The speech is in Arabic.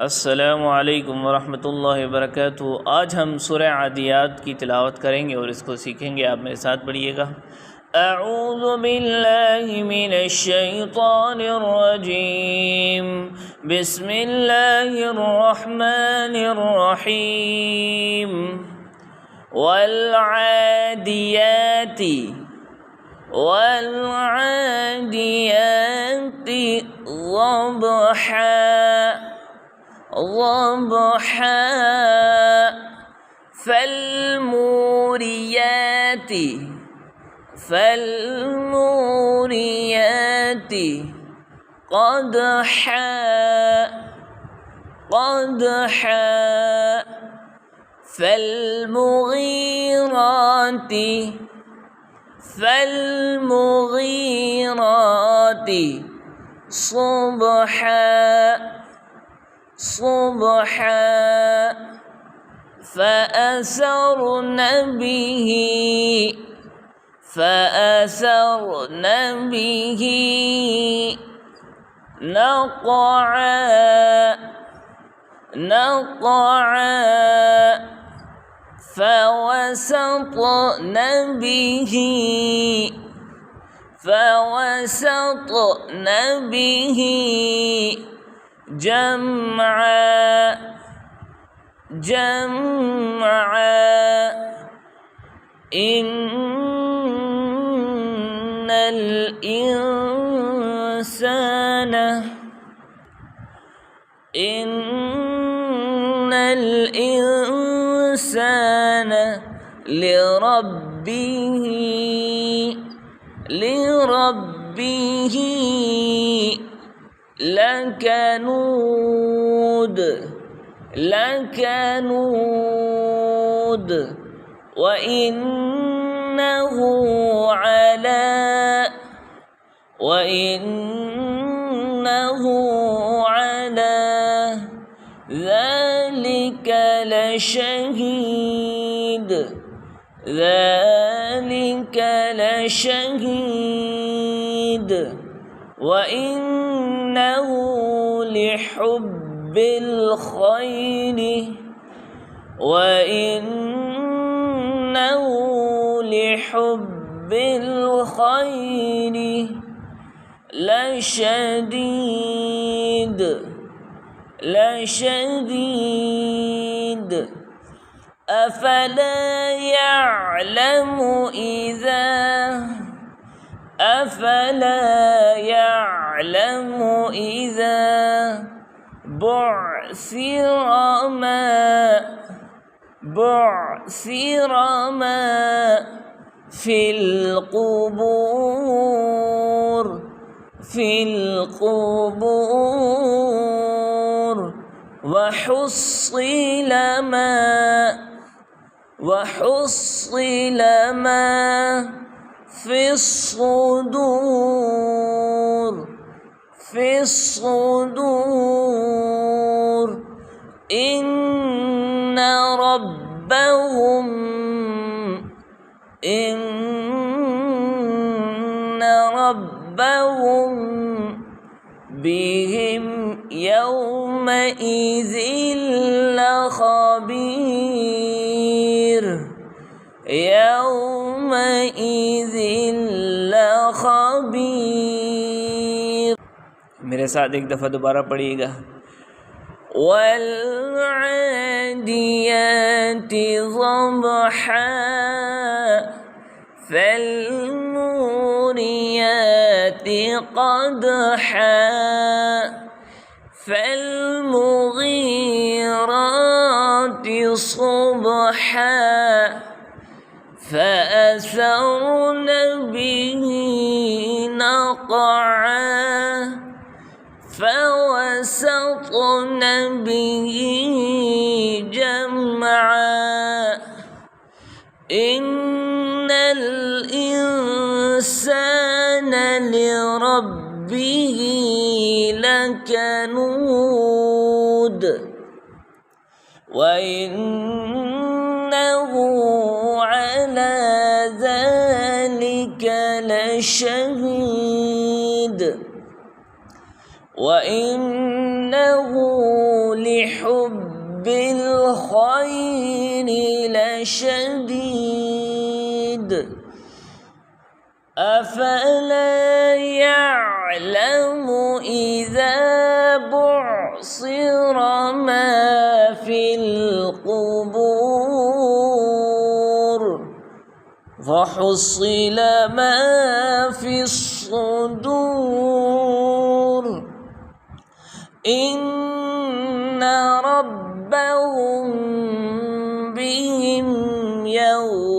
अस्सलामु अलैकुम वरहमतुल्लाहि वबरकातुहू। आज हम सूरह आदियात की तिलावत करेंगे और इसको सीखेंगे। आप मेरे साथ पढ़िएगा। अऊज़ु बिल्लाहि मिनश शैतानिर रजीम। बिस्मिल्लाहिर रहमानिर रहीम। वल आदियाति ज़बहा ضبحا فالموريات قدحا فالمغيرات صبحا فأثرن به نقعا فوسطن به جمعا إن الإنسان لربه لكنود وإنه على ذلك لشهيد وإنه لحب الخير لشديد أفلا يعلم إذا بعثر ما في القبور وحصل ما في الصدور إن ربهم بهم يومئذ لخبير मेरे साथ एक दफ़ा दोबारा पढ़िएगा। والعاديات ضبحا فالموريات قدحا فالمغيرات صبحا فأثرن به نقعا فوسطن به جمعا إن الإنسان لربه لكنود وإنه على ذلك لشهيد وإنه لحب الخير لشديد أفلا يعلم إذا بعصر ما في القبور وحصل ما في الصدور إن ربهم بهم يومئذ